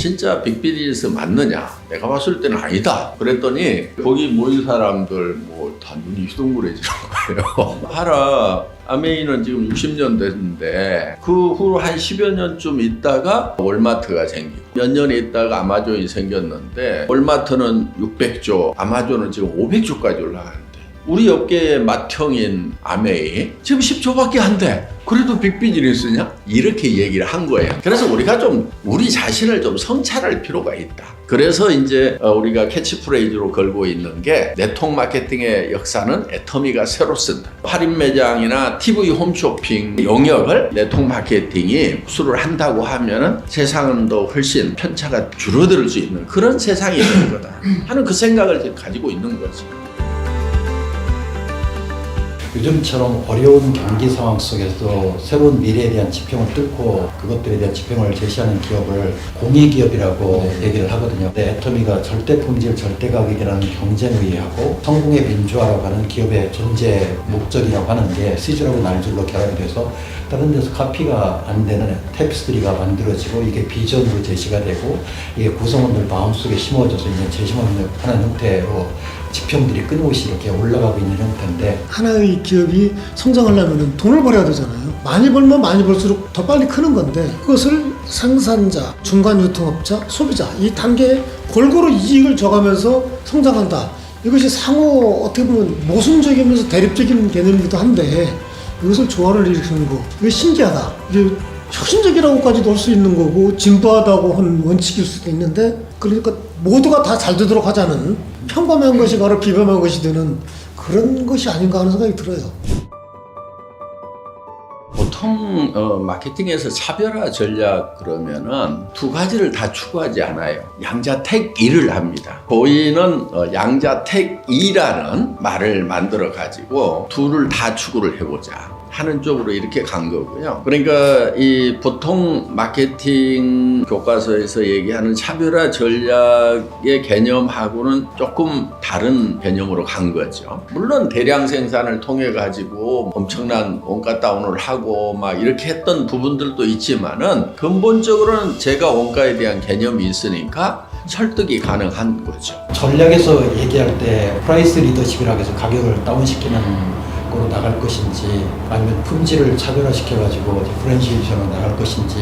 진짜 빅비즈니스 맞느냐? 내가 봤을 때는 아니다. 그랬더니 거기 모인 사람들 뭐 다 눈이 휘둥그레지는 거예요. 하라 아메이는 지금 60년 됐는데 그 후로 한 10여 년쯤 있다가 월마트가 생기고 몇 년 있다가 아마존이 생겼는데 월마트는 600조, 아마존은 지금 500조까지 올라가는데 우리 업계의 맏형인 아메이 지금 10조밖에 안 돼. 그래도 빅비즈니스냐? 이렇게 얘기를 한 거예요. 그래서 우리가 좀 우리 자신을 좀 성찰할 필요가 있다. 그래서 이제 우리가 캐치프레이즈로 걸고 있는 게 네트워크 마케팅의 역사는 애터미가 새로 쓴다. 할인 매장이나 TV 홈쇼핑 영역을 네트워크 마케팅이 흡수를 한다고 하면은 세상은 더 훨씬 편차가 줄어들 수 있는 그런 세상이 되는 거다 하는 그 생각을 지금 가지고 있는 거지. 요즘처럼 어려운 경기 상황 속에서 새로운 미래에 대한 지평을 뚫고 그것들에 대한 지평을 제시하는 기업을 공익기업이라고 얘기를 하거든요. 근데 애터미가 절대품질, 절대가격이라는 경쟁의하고 성공의 민주화라고 하는 기업의 존재 목적이라고 하는 게 시즈라고 날줄로 결합이 돼서 다른 데서 카피가 안 되는 탭스트리가 만들어지고 이게 비전으로 제시가 되고 이게 구성원들 마음속에 심어져서 이제 제시하는 형태로 지평들이 끊임없이 이렇게 올라가고 있는 형태인데 하나의 기업이 성장하려면 돈을 벌어야 되잖아요. 많이 벌면 많이 벌수록 더 빨리 크는 건데 그것을 생산자, 중간 유통업자, 소비자 이 단계에 골고루 이익을 줘가면서 성장한다. 이것이 상호 어떻게 보면 모순적이면서 대립적인 개념이기도 한데 이것을 조화를 일으키는 거 이게 신기하다. 이게 혁신적이라고까지도 할 수 있는 거고 진부하다고 한 원칙일 수도 있는데 그러니까 모두가 다 잘 되도록 하자는 평범한 것이 바로 비범한 것이 되는 그런 것이 아닌가 하는 생각이 들어요. 보통 마케팅에서 차별화 전략 그러면은 두 가지를 다 추구하지 않아요. 양자택일을 합니다. 저희는 양자택이라는 말을 만들어 가지고 둘을 다 추구를 해보자 하는 쪽으로 이렇게 간 거고요. 그러니까 이 보통 마케팅 교과서에서 얘기하는 차별화 전략의 개념하고는 조금 다른 개념으로 간 거죠. 물론 대량 생산을 통해 가지고 엄청난 원가 다운을 하고 막 이렇게 했던 부분들도 있지만은 근본적으로는 제가 원가에 대한 개념이 있으니까 설득이 가능한 거죠. 전략에서 얘기할 때 프라이스 리더십이라고 해서 가격을 다운시키는 으로 나갈 것인지 아니면 품질을 차별화시켜가지고 디퍼런시에이션으로 나갈 것인지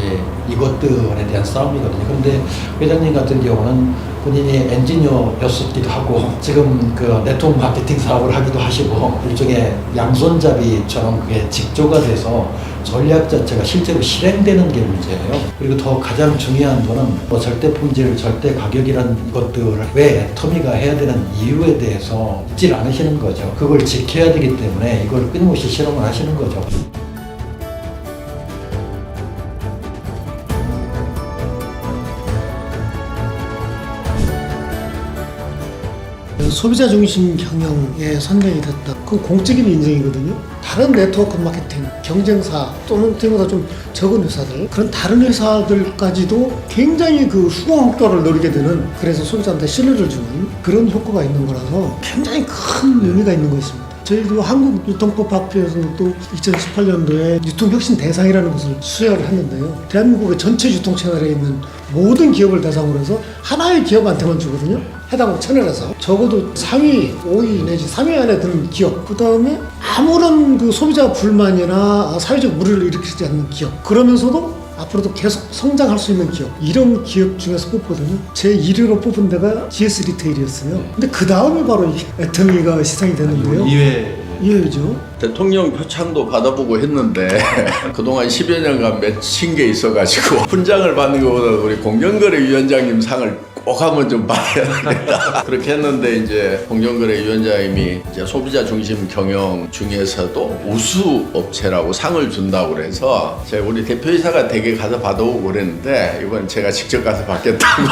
이것들에 대한 싸움이거든요. 그런데 회장님 같은 경우는 본인이 엔지니어였었기도 하고 지금 그 네트워크 마케팅 사업을 하기도 하시고 일종의 양손잡이처럼 그게 직조가 돼서 전략 자체가 실제로 실행되는 게 문제예요. 그리고 더 가장 중요한 거는 뭐 절대 품질, 절대 가격이라는 것들을 왜 애터미가 해야 되는 이유에 대해서 잊질 않으시는 거죠. 그걸 지켜야 되기 때문에 이걸 끊임없이 실험을 하시는 거죠. 소비자 중심 경영에 선정이 됐다. 그건 공적인 인정이거든요. 다른 네트워크 마케팅, 경쟁사 또는 그보다 좀 적은 회사들 그런 다른 회사들까지도 굉장히 그 수강효과를 노리게 되는 그래서 소비자한테 신뢰를 주는 그런 효과가 있는 거라서 굉장히 큰 의미가 있는 것입니다. 저희도 한국유통법학회에서는 또 2018년도에 유통혁신 대상이라는 것을 수여를 했는데요. 대한민국의 전체 유통 채널에 있는 모든 기업을 대상으로 해서 하나의 기업한테만 주거든요. 해당 채널에서 적어도 4위, 5위 내지 3위 안에 드는 기업, 그 다음에 아무런 그 소비자 불만이나 사회적 무리를 일으키지 않는 기업, 그러면서도 앞으로도 계속 성장할 수 있는 기업, 이런 기업 중에서 뽑거든요. 제 1위로 뽑은 데가 GS 리테일이었어요. 근데 그 다음에 바로 이 애터미가 시상이 되는데요. 2회죠. 대통령 표창도 받아보고 했는데 그동안 10여 년간 맺힌 게 있어가지고 훈장을 받는 것보다 우리 공정거래위원장님 상을 꼭 한번 좀 받아야 되겠다. 그렇게 했는데 이제 공정거래위원장님이 이제 소비자 중심 경영 중에서도 우수 업체라고 상을 준다고 그래서 제가 우리 대표이사가 댁에 가서 받아오고 그랬는데 이번 제가 직접 가서 받겠다고.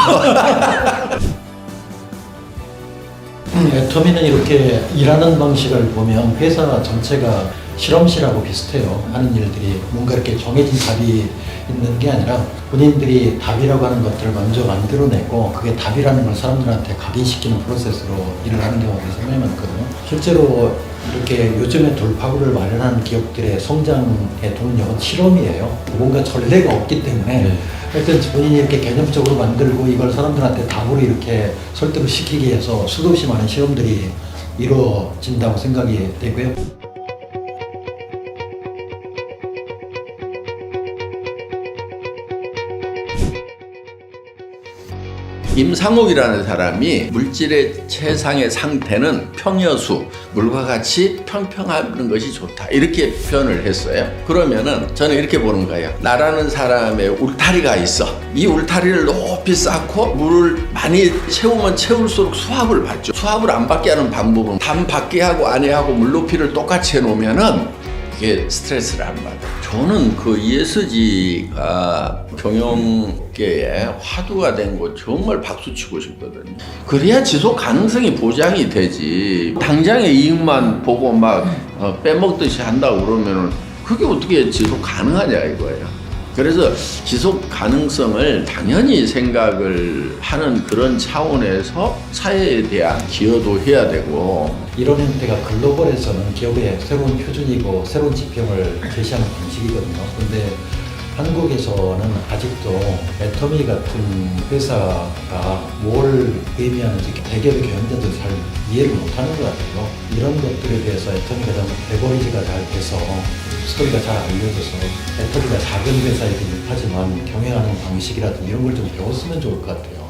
애터미는 이렇게 일하는 방식을 보면 회사 전체가 실험실하고 비슷해요. 하는 일들이 뭔가 이렇게 정해진 답이 있는 게 아니라 본인들이 답이라고 하는 것들을 먼저 만들어내고 그게 답이라는 걸 사람들한테 각인시키는 프로세스로 일을 하는 경우가 상당히 많거든요. 실제로 이렇게 요즘에 돌파구를 마련하는 기업들의 성장의 동력은 실험이에요. 뭔가 전례가 없기 때문에 하여튼 본인이 이렇게 개념적으로 만들고 이걸 사람들한테 답으로 이렇게 설득을 시키기 위해서 수도 없이 많은 실험들이 이루어진다고 생각이 되고요. 임상옥이라는 사람이 물질의 최상의 상태는 평여수, 물과 같이 평평한 것이 좋다. 이렇게 표현을 했어요. 그러면은 저는 이렇게 보는 거예요. 나라는 사람의 울타리가 있어. 이 울타리를 높이 쌓고 물을 많이 채우면 채울수록 수압을 받죠. 수압을 안 받게 하는 방법은 담 밖에 하고 안에 하고 물 높이를 똑같이 해놓으면은 이게 스트레스를 안 받아요. 저는 그 ESG가 경영계에 화두가 된 거 정말 박수치고 싶거든요. 그래야 지속 가능성이 보장이 되지. 당장의 이익만 보고 막 빼먹듯이 한다고 그러면은 그게 어떻게 지속 가능하냐 이거예요. 그래서 지속 가능성을 당연히 생각을 하는 그런 차원에서 사회에 대한 기여도 해야 되고, 이런 형태가 글로벌에서는 기업의 새로운 표준이고 새로운 지평을 제시하는 방식이거든요. 그런데 한국에서는 아직도 애터미 같은 회사가 뭘 의미하는지 대기업의 경영자들 잘 이해를 못하는 것 같아요. 이런 것들에 대해서 애터미가 좀 레버리지가 잘 돼서 스토리가 잘 알려져서 애터미가 작은 회사이긴 하지만 경영하는 방식이라든지 이런 걸 좀 배웠으면 좋을 것 같아요.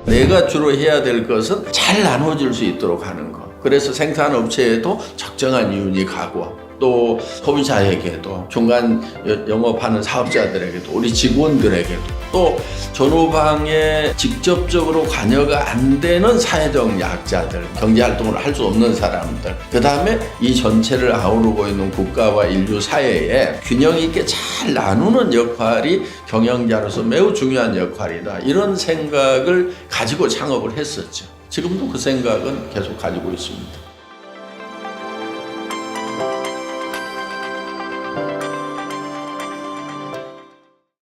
내가 주로 해야 될 것은 잘 나눠줄 수 있도록 하는 것. 그래서 생산업체에도 적정한 이윤이 가고, 또 소비자에게도, 중간 영업하는 사업자들에게도, 우리 직원들에게도, 또 전후방에 직접적으로 관여가 안 되는 사회적 약자들, 경제활동을 할 수 없는 사람들, 그 다음에 이 전체를 아우르고 있는 국가와 인류 사회에 균형 있게 잘 나누는 역할이 경영자로서 매우 중요한 역할이다. 이런 생각을 가지고 창업을 했었죠. 지금도 그 생각은 계속 가지고 있습니다.